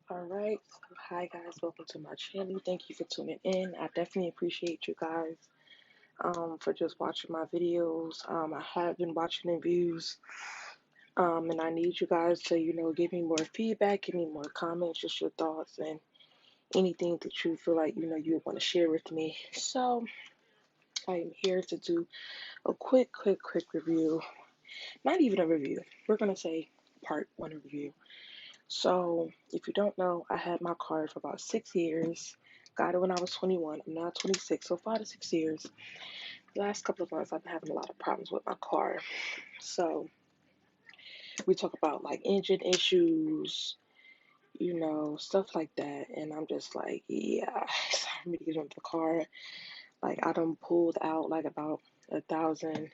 All right. So, hi guys, welcome to my channel. Thank you for tuning in. I definitely appreciate you guys for just watching my videos. I have been watching the views, and I need you guys to, give me more feedback, give me more comments, just your thoughts and anything that you feel like, you want to share with me. So, I am here to do a quick review. Not even a review. We're going to say part one review. So, if you don't know, I had my car for about 6 years. Got it when I was 21. I'm now 26, so 5 to 6 years. The last couple of months, I've been having a lot of problems with my car. So, we talk about like engine issues, stuff like that. And I'm just like, yeah, it's time for me to get into the car. Like, I done pulled out like about 1,000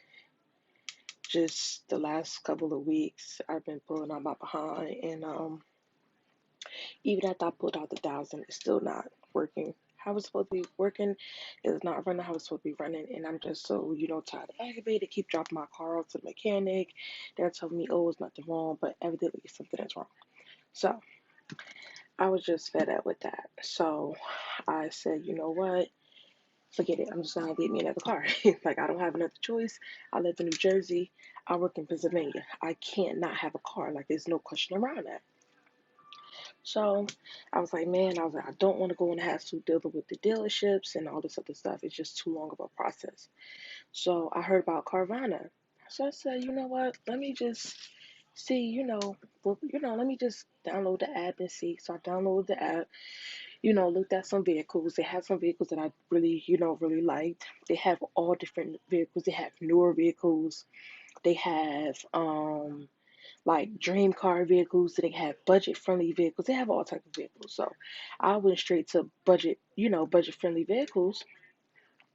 just the last couple of weeks. I've been pulling out my behind, and even after I pulled out the 1,000, it's still not working. How it's supposed to be working is not running how it's supposed to be running, and I'm just so tired of aggravated. Keep dropping my car off to the mechanic. They're telling me, oh, it's nothing wrong, but evidently something is wrong. So I was just fed up with that. So I said, you know what? Forget it. I'm just gonna get me another car. Like, I don't have another choice. I live in New Jersey. I work in Pennsylvania. I can't not have a car. Like, there's no question around that. So I was like, man, I don't want to go in the hassle dealing with the dealerships and all this other stuff. It's just too long of a process. So I heard about Carvana. So I said, you know what? Let me just see, let me just download the app and see. So I downloaded the app, looked at some vehicles. They had some vehicles that I really, really liked. They have all different vehicles. They have newer vehicles. They have like dream car vehicles. They have budget friendly vehicles. They have all types of vehicles. So I went straight to budget, budget friendly vehicles,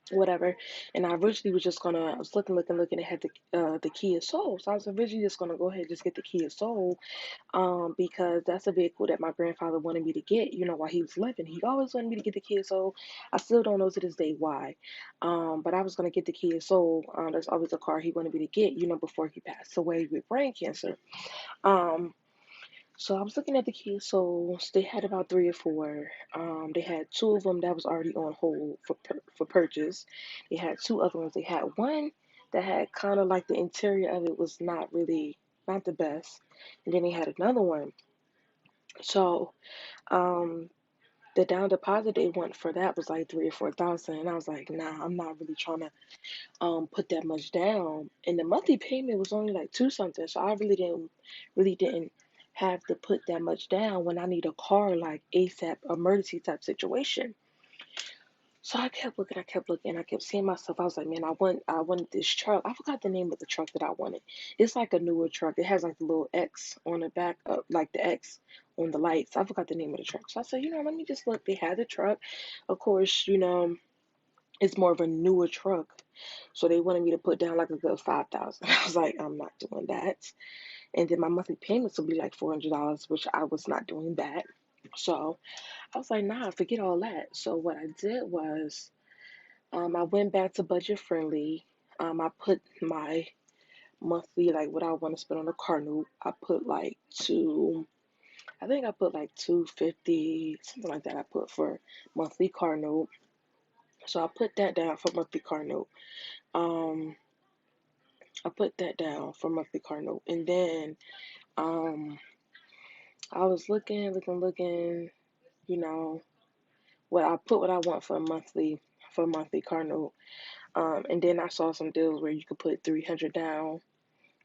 whatever. And I originally was just gonna, I was looking. It had the Kia Soul. So I was originally just gonna go ahead and just get the Kia Soul, because that's a vehicle that my grandfather wanted me to get, while he was living. He always wanted me to get the Kia Soul. I still don't know to this day why. But I was gonna get the Kia Soul. That's always a car he wanted me to get, before he passed away with brain cancer. Um, so I was looking at the Kia Souls. They had about three or four. They had two of them that was already on hold for purchase. They had two other ones. They had one that had kind of like the interior of it was not the best, and then they had another one. So um, the down deposit they want for that was like 3 or 4 thousand, and I was like, nah, I'm not really trying to put that much down. And the monthly payment was only like two something, so I really didn't have to put that much down when I need a car like ASAP emergency type situation. So I kept seeing myself. I was like, man, I wanted this truck. I forgot the name of the truck that I wanted. It's like a newer truck. It has like the little X on the back, like the X on the lights. I forgot the name of the truck. So I said, let me just look. They had the truck. Of course, it's more of a newer truck. So they wanted me to put down like a good 5,000. I was like, I'm not doing that. And then my monthly payments would be like $400, which I was not doing that. So I was like, nah, forget all that. So what I did was, I went back to budget friendly. I put my monthly, like what I want to spend on a car note. I think I put like 250, something like that. I put for monthly car note. So I put that down for monthly car note. Um, I put that down for monthly car note, and then um, I was looking, you know, what I want for a monthly car note. And then I saw some deals where you could put 300 down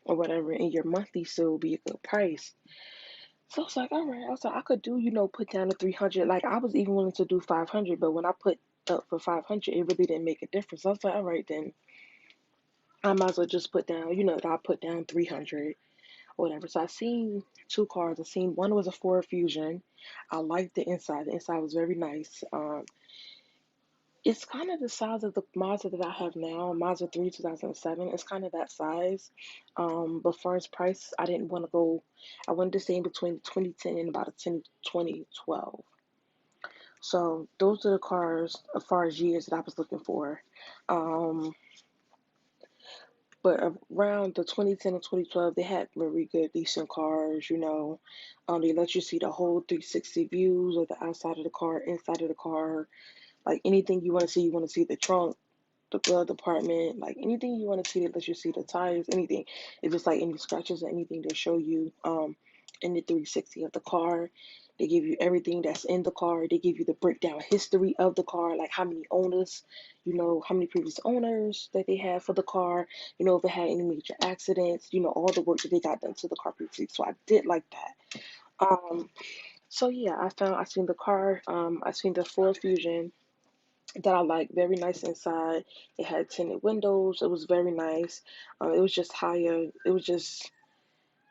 or whatever, and your monthly still be a good price. So I was like, all right. I was like, I could do, put down the 300. Like, I was even willing to do 500, but when I put up for 500, it really didn't make a difference. I was like, all right, then I might as well just put down, I put down 300 or whatever. So I seen two cars. I seen one was a Ford Fusion. I liked the inside. The inside was very nice. It's kind of the size of the Mazda that I have now, Mazda 3 2007. It's kind of that size. But for its price, I didn't want to go. I wanted to stay in between 2010 and about a 2012. So those are the cars as far as years that I was looking for. Um, But around the 2010 and 2012, they had very good, decent cars, you know. They let you see the whole 360 views of the outside of the car, inside of the car. Like anything you want to see the trunk, the glove department, like anything you want to see that lets you see the tires, anything. If it's like any scratches or anything, they show you in the 360 of the car. They give you everything that's in the car. They give you the breakdown history of the car, like how many owners, you know, how many previous owners that they had for the car, you know, if it had any major accidents, you know, all the work that they got done to the car previously. So I did like that. So yeah, I seen the car, I seen the Ford Fusion that I like, very nice inside. It had tinted windows. It was very nice. It was just higher. It was just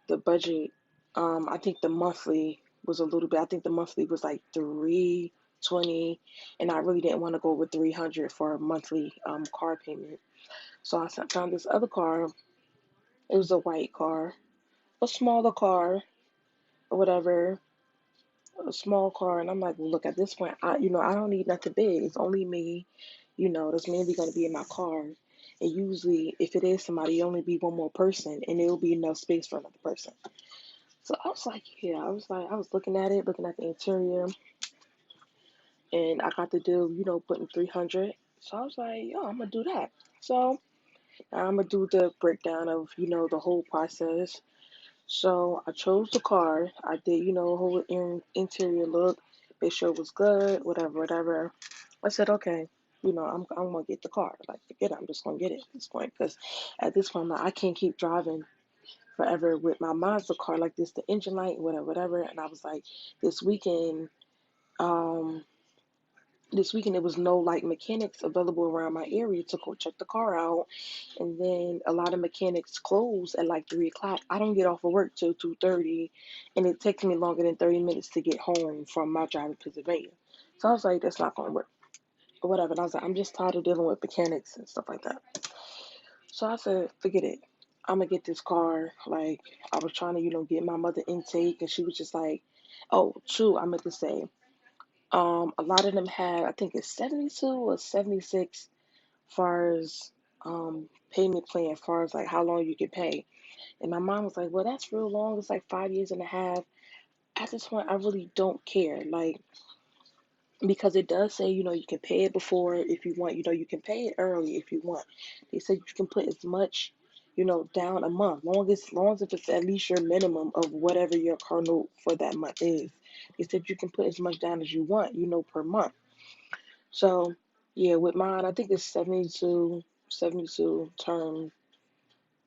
the budget. I think the monthly was a little bit. I think the monthly was like 320, and I really didn't want to go with 300 for a monthly car payment. So I found this other car. It was a white car, a smaller car or whatever, a small car, and I'm like, well, look, at this point, I don't need nothing big. It's only me, you know. That's mainly gonna be in my car, and usually, if it is somebody, it'll only be one more person, and there'll be enough space for another person. So I was like, yeah, I was looking at it, looking at the interior, and I got the deal, you know, putting 300. So I was like, yo, I'm gonna do that. So now I'm gonna do the breakdown of, you know, the whole process. So I chose the car. I did, you know, whole interior look, make sure it was good, whatever, whatever. I said, okay, you know, I'm gonna get the car. Like, forget it, I'm just gonna get it at this point, because at this point, I'm like, I can't keep driving forever with my Mazda car like this, the engine light, whatever, whatever. And I was like, this weekend, um, this weekend there was no like mechanics available around my area to go check the car out, and then a lot of mechanics close at like 3 o'clock. I don't get off of work till 2:30, and it takes me longer than 30 minutes to get home from my job in Pennsylvania. So I was like, that's not gonna work or whatever. And I was like, I'm just tired of dealing with mechanics and stuff like that. So I said, forget it. I'm gonna get this car. Like, I was trying to, you know, get my mother intake, and she was just like, oh, true. I meant to say, a lot of them had, I think it's 72 or 76 far as payment plan, far as like how long you could pay. And my mom was like, well, that's real long. It's like 5 years and a half. At this point, I really don't care. Like, because it does say, you know, you can pay it before if you want, you know, you can pay it early if you want. They said you can put as much, you know, down a month, long as if it's at least your minimum of whatever your car note for that month is. They said you can put as much down as you want, you know, per month. So, yeah, with mine, I think it's 72 term,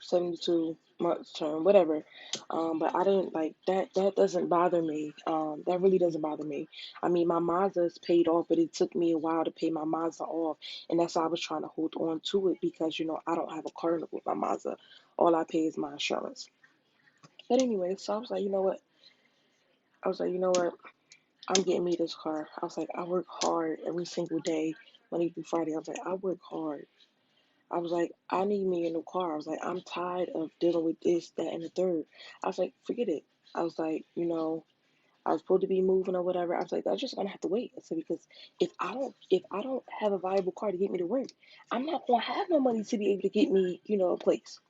72 months term, whatever. But I didn't like that. That doesn't bother me. That really doesn't bother me. I mean, my Mazda's paid off, but it took me a while to pay my Mazda off. And that's why I was trying to hold on to it because, you know, I don't have a car note with my Mazda. All I pay is my insurance. But anyway, so I was like, you know what? I was like, you know what? I'm getting me this car. I was like, I work hard every single day, Monday through Friday. I was like, I work hard. I was like, I need me a new car. I was like, I'm tired of dealing with this, that, and the third. I was like, forget it. I was like, you know, I was supposed to be moving or whatever. I was like, I'm just gonna have to wait. I said, because if I don't have a viable car to get me to work, I'm not gonna have no money to be able to get me, you know, a place.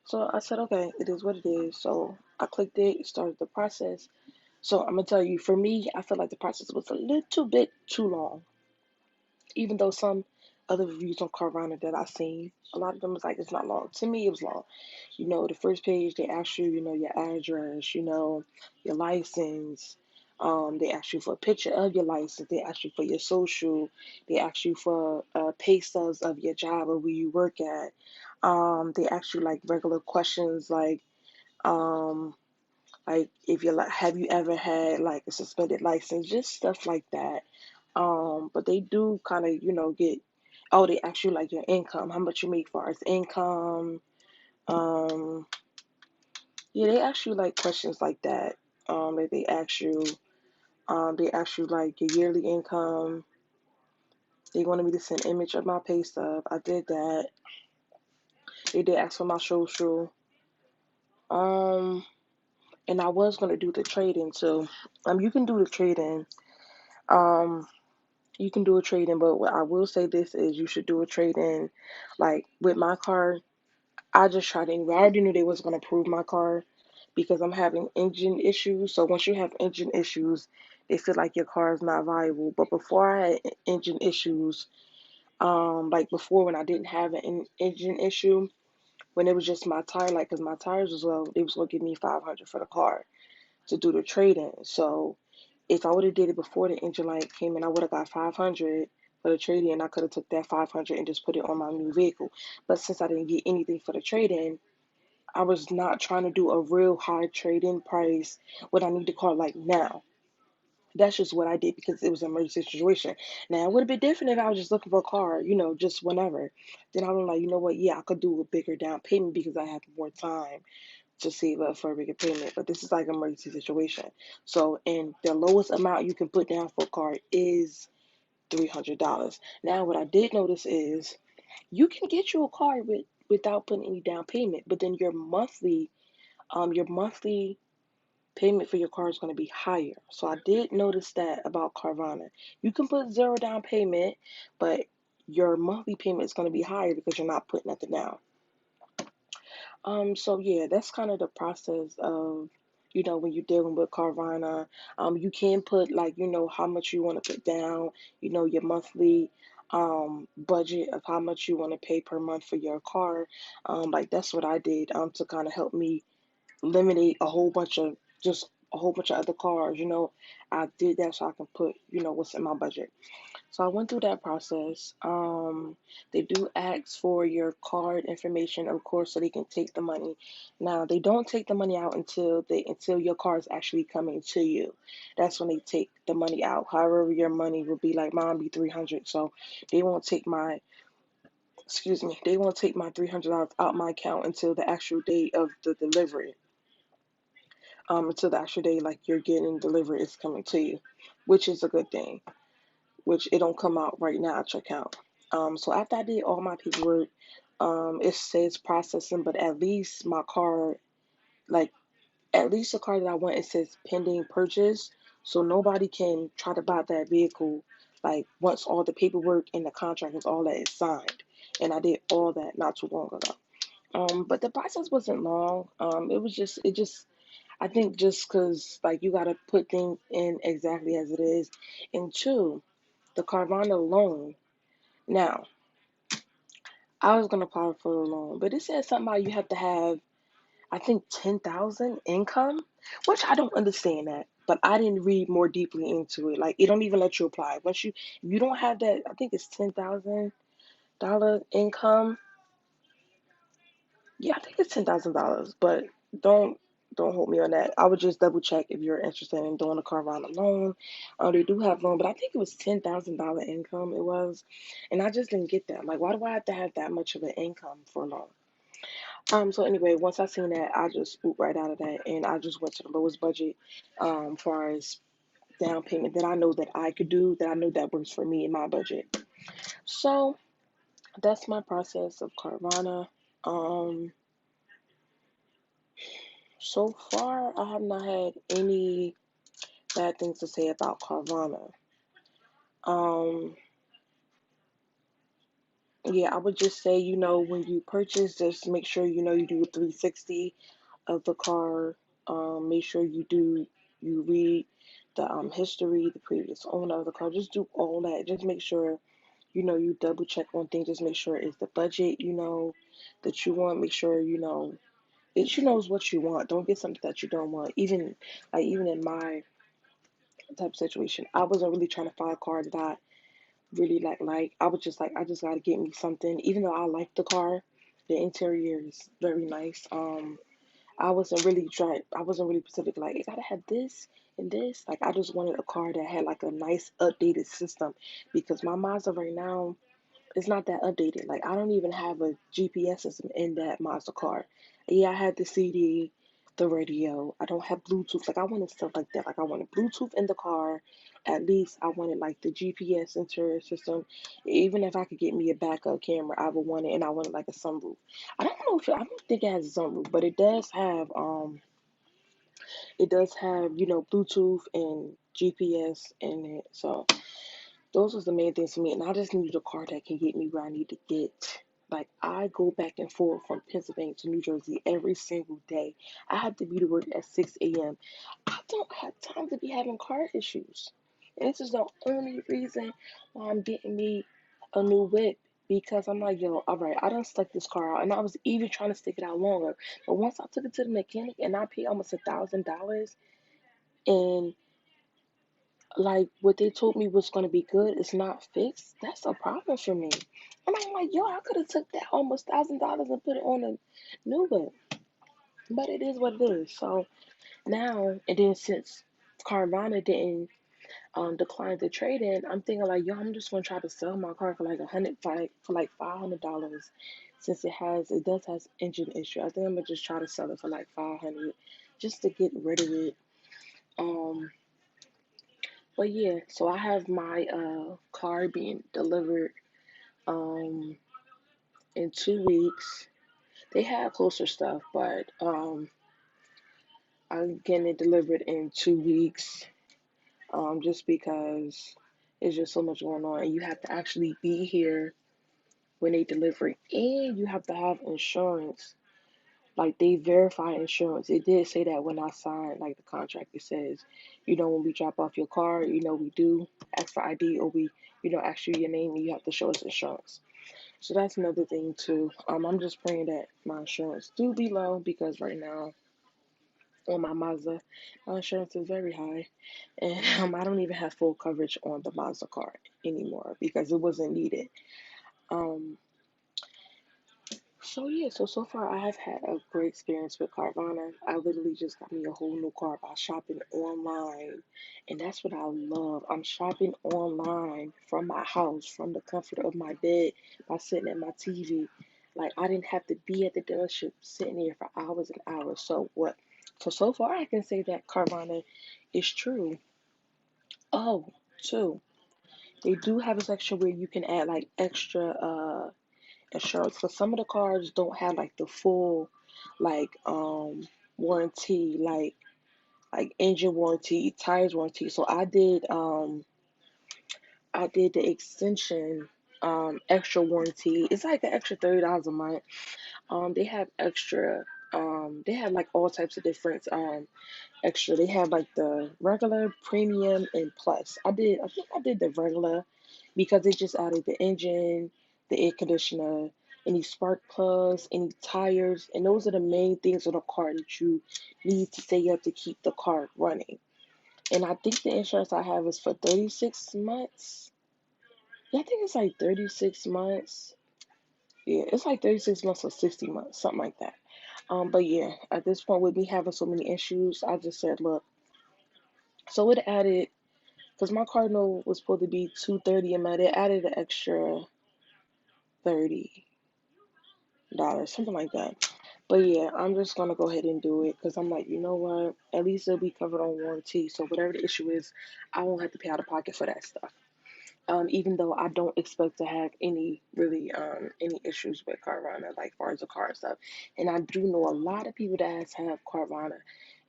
So I said, okay, it is what it is. So I clicked it, started the process. So I'm gonna tell you, for me, I feel like the process was a little bit too long. Even though some other reviews on Carvana that I've seen, a lot of them was like it's not long. To me, it was long. You know, the first page they ask you, you know, your address, you know, your license. They ask you for a picture of your license. They ask you for your social. They ask you for pay stubs of your job or where you work at. They ask you like regular questions um, like if you're like, have you ever had like a suspended license, just stuff like that. But they do kind of, you know, get, oh, they ask you like your income, how much you make far as income. Um, yeah, they ask you like questions like that. That they ask you like your yearly income. They wanted me to send an image of my pay stub. I did that. They did ask for my social. Um, and I was gonna do the trade-in too. You can do the trade-in. Um, you can do a trade-in, but what I will say this is you should do a trade-in. Like with my car, I just tried anyway. I already knew they was gonna approve my car because I'm having engine issues. So once you have engine issues, they feel like your car is not viable. But before I had engine issues, like before when I didn't have an engine issue, when it was just my tire, like, cause my tires was low, they was gonna give me 500 for the car to do the trade in. So if I would have did it before the engine light came in, I would have got 500 for the trade in. I could have took that 500 and just put it on my new vehicle. But since I didn't get anything for the trade in, I was not trying to do a real high trade in price when I need the car like now. That's just what I did because it was an emergency situation. Now it would have been different if I was just looking for a car, just whenever. Then I was like, you know what? Yeah, I could do a bigger down payment because I have more time to save up for a bigger payment. But this is like an emergency situation. So, and the lowest amount you can put down for a car is $300. Now, what I did notice is you can get you a car without putting any down payment, but then your monthly payment for your car is going to be higher. So I did notice that about Carvana. You can put zero down payment, but your monthly payment is going to be higher because you're not putting nothing down. So yeah, that's kind of the process of, when you're dealing with Carvana. You can put like, how much you want to put down, your monthly budget of how much you want to pay per month for your car. Like that's what I did to kind of help me eliminate a whole bunch of other cars. I did that so I can put, what's in my budget. So I went through that process. They do ask for your card information, of course, so they can take the money. Now they don't take the money out until your car is actually coming to you. That's when they take the money out. However, your money will be like mine be 300. So they won't take my they won't take my $300 out my account until the actual day of the delivery. Until the actual day like you're getting delivered is coming to you, which is a good thing. Which it don't come out right now at your account. So after I did all my paperwork, it says processing, but at least my car, like at least the car that I want, it says pending purchase, so nobody can try to buy that vehicle. Like once all the paperwork and the contract and all that is signed, and I did all that not too long ago. But the process wasn't long. It just I think just because like you gotta put things in exactly as it is, and two, the Carvana loan. Now, I was gonna apply for a loan, but it said something about you have to have, I think, 10,000 income, which I don't understand that. But I didn't read more deeply into it. Like it don't even let you apply once if you don't have that. I think it's $10,000 income. Yeah, I think it's $10,000. But don't don't hold me on that. I would just double check if you're interested in doing a Carvana loan. They do have loan, but I think it was $10,000 income. It was, and I just didn't get that. Like, why do I have to have that much of an income for a loan? So anyway, once I seen that, I just swooped right out of that, and I just went to the lowest budget, far as down payment that I know that I could do, that I know that works for me and my budget. So that's my process of Carvana. Um, so far, I have not had any bad things to say about Carvana. Um, yeah, I would just say, when you purchase, just make sure you do a 360 of the car. Make sure you read the history, the previous owner of the car. Just do all that. Just make sure you double check on things. Just make sure it's the budget that you want. Make sure it knows what you want. Don't get something that you don't want. Even in my type of situation, I wasn't really trying to find a car that I really like. I was just like, I just gotta get me something. Even though I like the car, the interior is very nice. I wasn't really specific, like, it gotta have this and this. Like, I just wanted a car that had like a nice updated system because my Mazda right now, it's not that updated. Like, I don't even have a GPS system in that Mazda car. Yeah, I had the CD, the radio. I don't have Bluetooth. Like, I wanted stuff like that. Like, I wanted Bluetooth in the car. At least I wanted like the GPS interior system. Even if I could get me a backup camera, I would want it, and I wanted like a sunroof. I don't think it has a sunroof, but it does have Bluetooth and GPS in it. So those was the main things for me, and I just needed a car that can get me where I need to get. Like, I go back and forth from Pennsylvania to New Jersey every single day. I have to be to work at 6 a.m. I don't have time to be having car issues. And this is the only reason why I'm getting me a new whip. Because I'm like, yo, all right, I done stuck this car out, and I was even trying to stick it out longer. But once I took it to the mechanic and I paid almost $1,000, and like what they told me was gonna be good is not fixed, that's a problem for me. And I'm like, yo, I could have took that almost $1,000 and put it on a new one. But it is what it is. So now, and then since Carvana didn't decline the trade in, I'm thinking like, yo, I'm just gonna try to sell my car for like for like $500, since it does has engine issue. I think I'm gonna just try to sell it for like 500, just to get rid of it. Um, but yeah, so I have my car being delivered um in 2 weeks. They have closer stuff, but I'm getting it delivered in 2 weeks. Just because it's just so much going on, and you have to actually be here when they deliver it, and you have to have insurance. Like, they verify insurance. It did say that when I signed like the contract. It says, when we drop off your car, we do ask for ID, or we, ask you your name, and you have to show us insurance. So that's another thing too. I'm just praying that my insurance do be low, because right now on my Mazda, my insurance is very high, and I don't even have full coverage on the Mazda car anymore because it wasn't needed. Um, so yeah, so far I have had a great experience with Carvana. I literally just got me a whole new car by shopping online, and that's what I love. I'm shopping online from my house, from the comfort of my bed, by sitting at my TV. Like, I didn't have to be at the dealership sitting there for hours and hours. So what? So far I can say that Carvana is true. Oh, too. They do have a section where you can add like extra insurance, because some of the cars don't have like the full like warranty, like engine warranty, tires warranty. So I did the extension extra warranty. It's like an extra $30 a month. They have extra they have like all types of different extra. They have like the regular, premium, and plus. I think I did the regular, because they just added the engine, the air conditioner, any spark plugs, any tires, and those are the main things on a car that you need to stay up to keep the car running. And I think the insurance I have is for 36 months. Yeah, I think it's like 36 months. Yeah, it's like 36 months or 60 months, something like that. But yeah, at this point, with me having so many issues, I just said, look, so it added, because my Cardinal was supposed to be 230 a month. It added an extra $30, something like that. But yeah, I'm just gonna go ahead and do it, because I'm like, you know what? At least it'll be covered on warranty. So whatever the issue is, I won't have to pay out of pocket for that stuff. Even though I don't expect to have any issues with Carvana, like far as the car stuff. And I do know a lot of people that have Carvana,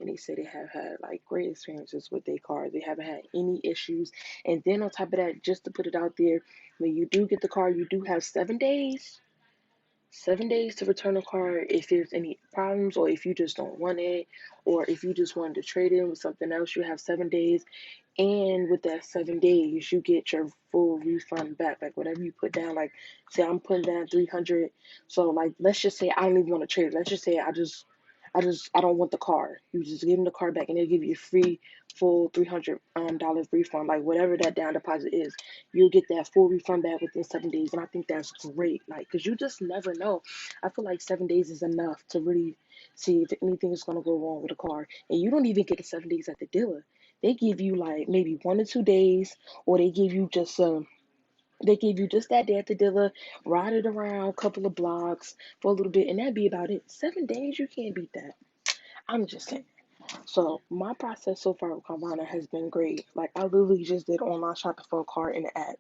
and they say they have had like great experiences with their cars. They haven't had any issues. And then on top of that, just to put it out there, when you do get the car, you do have 7 days. 7 days to return the car if there's any problems, or if you just don't want it, or if you just wanted to trade in with something else, you have 7 days. And with that 7 days, you get your full refund back. Like, whatever you put down, like, say I'm putting down 300. So like, let's just say I don't even want to trade. Let's just say I don't want the car. You just give them the car back, and they give you a free full $300 refund. Like, whatever that down deposit is, you'll get that full refund back within 7 days. And I think that's great. Like, cause you just never know. I feel like 7 days is enough to really see if anything is gonna go wrong with a car, and you don't even get the 7 days at the dealer. They give you like maybe 1 or 2 days, or they give you just that day at the dealer, ride it around a couple of blocks for a little bit, and that'd be about it. 7 days, you can't beat that. I'm just saying. So my process so far with Carvana has been great. Like, I literally just did online shopping for a car in the app.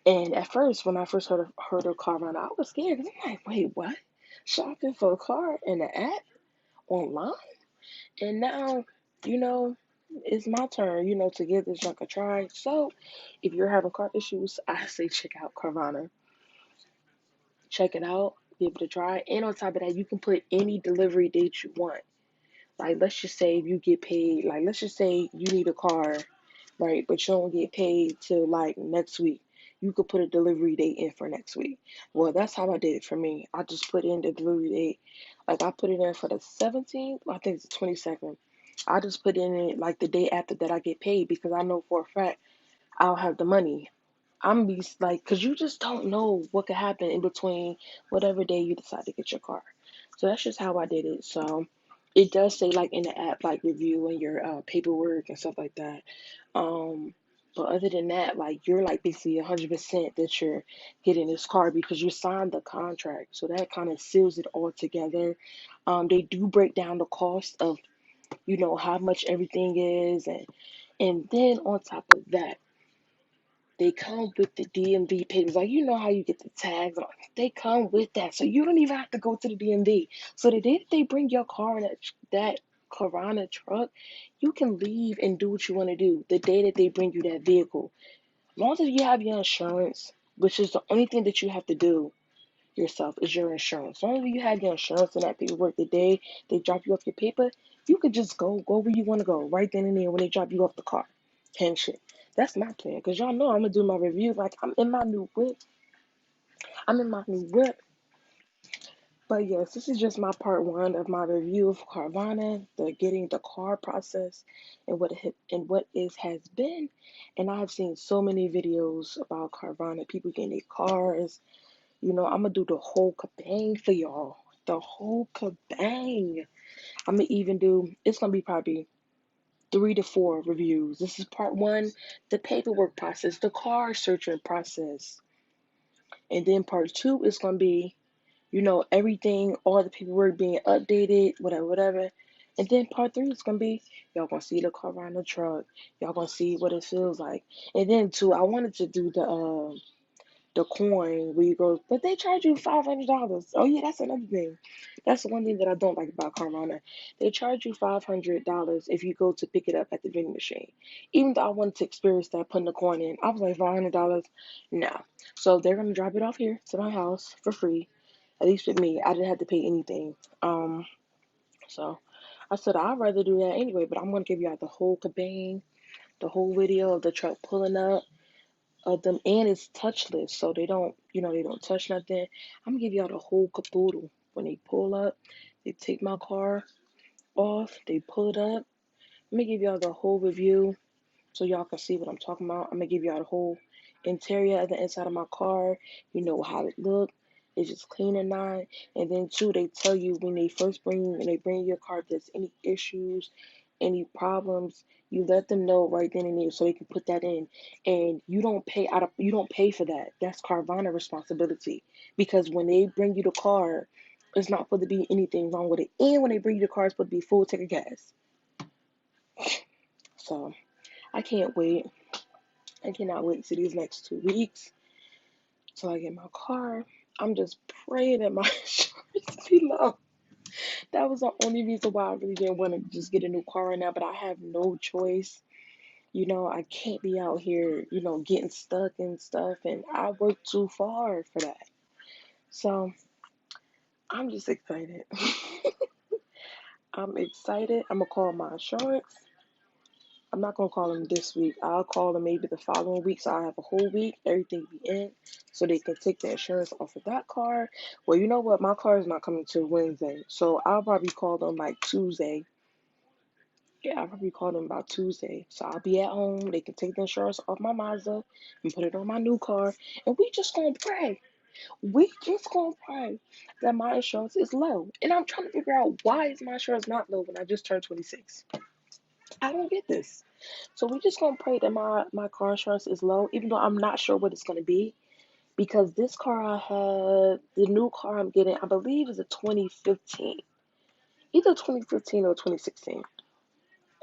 And at first, when I first heard of Carvana, I was scared, because I'm like, wait, what? Shopping for a car in the app online? And now, you know, it's my turn, to give this junk a try. So, if you're having car issues, I say check out Carvana. check it out, give it a try. And on top of that, you can put any delivery date you want. Like, let's just say if you get paid, like, let's just say you need a car, right? But you don't get paid till like next week. You could put a delivery date in for next week. Well, that's how I did it for me. I just put in the delivery date. Like, I put it in for the 17th, I think it's the 22nd. I just put in it like the day after that I get paid because I know for a fact I'll have the money. I'm be like, cause you just don't know what could happen in between whatever day you decide to get your car. So that's just how I did it. So it does say like in the app, like reviewing your paperwork and stuff like that. Um, but other than that, like you're like basically 100% that you're getting this car because you signed the contract. So that kind of seals it all together. They do break down the cost of how much everything is, and then on top of that they come with the DMV papers. Like, you know how you get the tags on. They come with that. So you don't even have to go to the DMV. So the day that they bring your car in that Carvana truck, you can leave and do what you want to do the day that they bring you that vehicle. As long as you have your insurance, which is the only thing that you have to do yourself, is your insurance. As long as you have your insurance and that paperwork the day they drop you off your paper, you could just go where you want to go right then and there when they drop you off the car. And shit. That's my plan. Because y'all know I'm going to do my review. Like, I'm in my new whip. I'm in my new whip. But yes, this is just my part one of my review of Carvana, the getting the car process and what it has been. And I have seen so many videos about Carvana, people getting their cars. I'm gonna do the whole kabang for y'all. The whole kabang. I'm gonna even do. It's gonna be probably 3 to 4 reviews. This is part one, the paperwork process, the car searching process. And then part two is going to be, everything, all the paperwork being updated, whatever, whatever. And then part three is going to be, y'all going to see the car around the truck. Y'all going to see what it feels like. And then, too, I wanted to do the coin where you go, but they charge you $500. Oh yeah, that's another thing. That's one thing that I don't like about Carvana. They charge you $500 if you go to pick it up at the vending machine. Even though I wanted to experience that putting the coin in, I was like $500, no. So they're gonna drop it off here to my house for free. At least with me, I didn't have to pay anything. So I said I'd rather do that anyway, but I'm gonna give you out the whole kabang, the whole video of the truck pulling up of them, and it's touchless, so they don't touch nothing. I'm gonna give y'all the whole caboodle. When they pull up, they take my car off, they pull it up. I'm gonna give y'all the whole review so y'all can see what I'm talking about. I'm gonna give y'all the whole interior of the inside of my car, how it look. It's just clean and nice. And then too, they tell you when they bring your car, if there's any issues, any problems, you let them know right then and there so they can put that in. And you don't pay for that. That's Carvana responsibility. Because when they bring you the car, it's not supposed to be anything wrong with it. And when they bring you the car, it's supposed to be full tank of gas. So I can't wait. I cannot wait to these next 2 weeks till I get my car. I'm just praying that my insurance be low. That was the only reason why I really didn't want to just get a new car right now, but I have no choice. I can't be out here, getting stuck and stuff, and I work too far for that. So I'm just excited. I'm excited. I'm gonna call my insurance. I'm not gonna call them this week. I'll call them maybe the following week, so I have a whole week, everything be in, so they can take the insurance off of that car. Well, you know what? My car is not coming till Wednesday, so I'll probably call them like Tuesday. Yeah, I'll probably call them about Tuesday. So I'll be at home. They can take the insurance off my Mazda and put it on my new car, and we just gonna pray. We just gonna pray that my insurance is low. And I'm trying to figure out why is my insurance not low when I just turned 26. I don't get this. So we just gonna pray that my car insurance is low, even though I'm not sure what it's gonna be. Because this car I had, the new car I'm getting, I believe is a 2015. Either 2015 or 2016.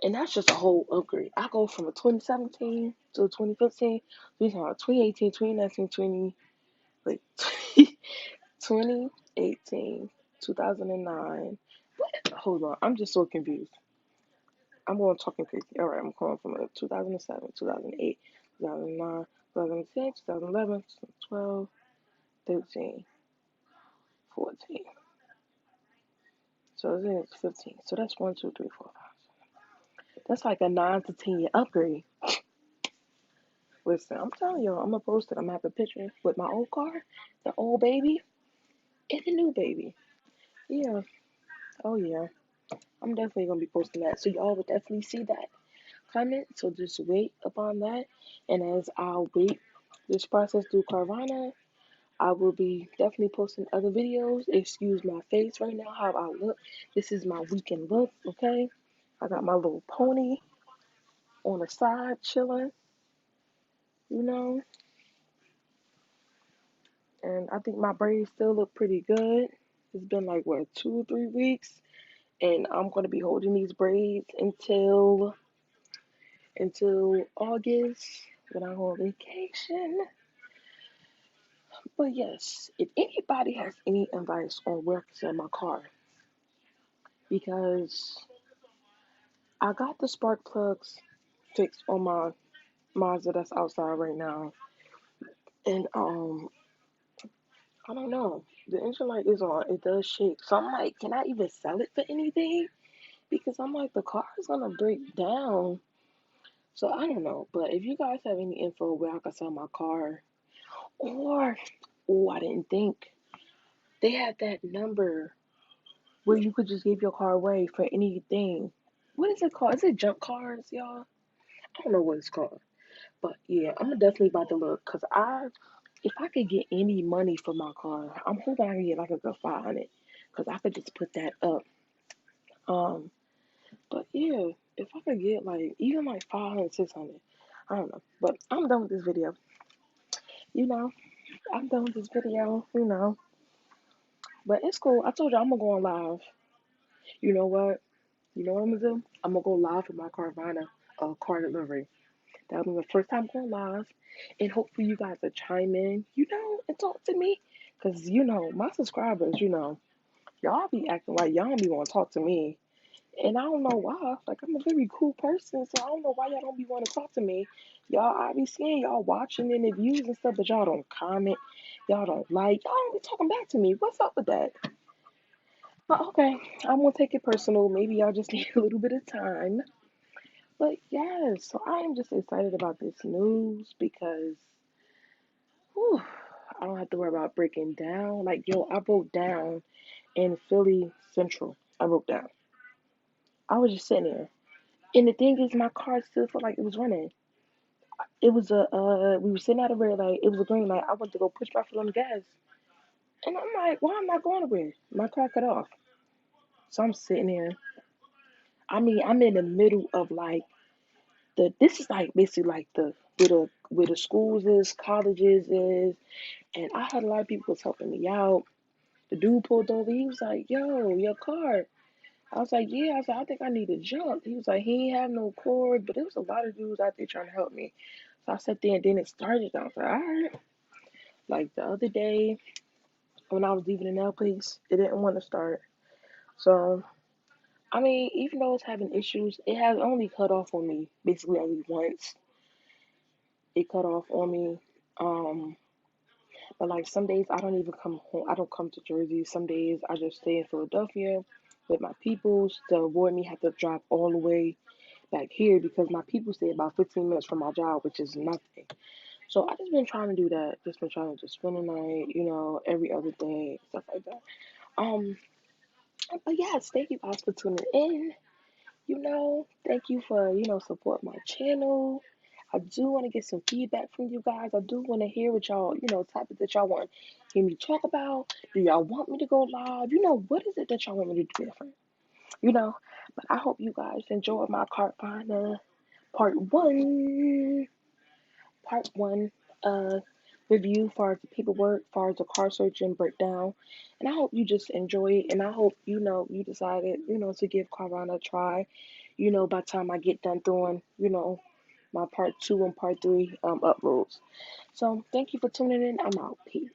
And that's just a whole upgrade. I go from a 2017 to a 2015. We talking about 2018, 2019, 20, wait, 2018, 2009. Hold on, I'm just so confused. I'm going talking crazy. All right, I'm calling from a 2007, 2008, 2009, 2010, 2011, 2012, 13. 14. So it's 15. So that's 1, 2, 3, 4, 5. That's like a 9 to 10 year upgrade. Listen, I'm telling y'all, I'm gonna post it. I'm gonna have a picture with my old car, the old baby, and the new baby. Yeah. Oh yeah. I'm definitely gonna be posting that. So y'all would definitely see that coming. So just wait upon that. And as I'll wait this process through Carvana, I will be definitely posting other videos. Excuse my face right now, how I look. This is my weekend look, okay? I got my little pony on the side chilling, you know. And I think my braids still look pretty good. It's been like what 2 or 3 weeks, and I'm gonna be holding these braids until August when I go on vacation. But yes, if anybody has any advice on where to send my car, because I got the spark plugs fixed on my Mazda that's outside right now, and I don't know. The engine light is on. It does shake. So I'm like, can I even sell it for anything? Because I'm like, the car is gonna break down. So I don't know. But if you guys have any info where I can sell my car, or oh, I didn't think they had that number where you could just give your car away for anything. What is it called? Is it junk cars, y'all? I don't know what it's called. But yeah, I'm definitely about to look because if I could get any money for my car, I'm hoping I can get like a good 500 because I could just put that up. Um, but yeah, if I could get like even like 500, 600, I don't know. But I'm done with this video. You know, I'm done with this video. But it's cool. I told you I'm gonna go on live. You know what? You know what I'm gonna do? I'm gonna go live with my Carvana car delivery. That'll be the first time going live, and hopefully you guys will chime in, and talk to me, cause my subscribers, y'all be acting like y'all don't be want to talk to me, and I don't know why. Like I'm a very cool person, so I don't know why y'all don't be want to talk to me. Y'all, I be seeing y'all watching and the views and stuff, but y'all don't comment, y'all don't like, y'all don't be talking back to me. What's up with that? But okay, I'm gonna take it personal. Maybe y'all just need a little bit of time. But yes, so I am just excited about this news because whew, I don't have to worry about breaking down. Like, yo, I broke down in Philly Central. I broke down. I was just sitting there. And the thing is, my car still felt like it was running. It was we were sitting at a red light. It was a green light. I went to go push my foot on the gas. And I'm like, why am I going nowhere? My car cut off. So I'm sitting there. I mean, I'm in the middle of like, this is like basically like where the schools is, colleges is, and I had a lot of people was helping me out. The dude pulled over. He was like, "Yo, your car." I was like, "Yeah." I was like, "I think I need a jump." He was like, "He ain't have no cord," but there was a lot of dudes out there trying to help me. So I sat there and then it started. I was like, "All right." Like the other day when I was leaving the nail place, it didn't want to start. So I mean, even though it's having issues, it has only cut off on me basically only once. It cut off on me. Um, but like some days I don't even come home. I don't come to Jersey. Some days I just stay in Philadelphia with my peoples to avoid me have to drive all the way back here because my people stay about 15 minutes from my job, which is nothing. So I just been trying to do that. Just been trying to just spend the night, every other day, stuff like that. Um, but yes, thank you guys for tuning in. Thank you for, support my channel. I do want to get some feedback from you guys. I do want to hear what y'all, topics that y'all want to hear me talk about. Do y'all want me to go live? What is it that y'all want me to do different? You know, but I hope you guys enjoyed my Carvana part one, part one, uh, review for the paperwork, for the car search and breakdown. And I hope you just enjoy it. And I hope, you decided, to give Carvana a try, by the time I get done doing, my part two and part three uploads. So thank you for tuning in. I'm out. Peace.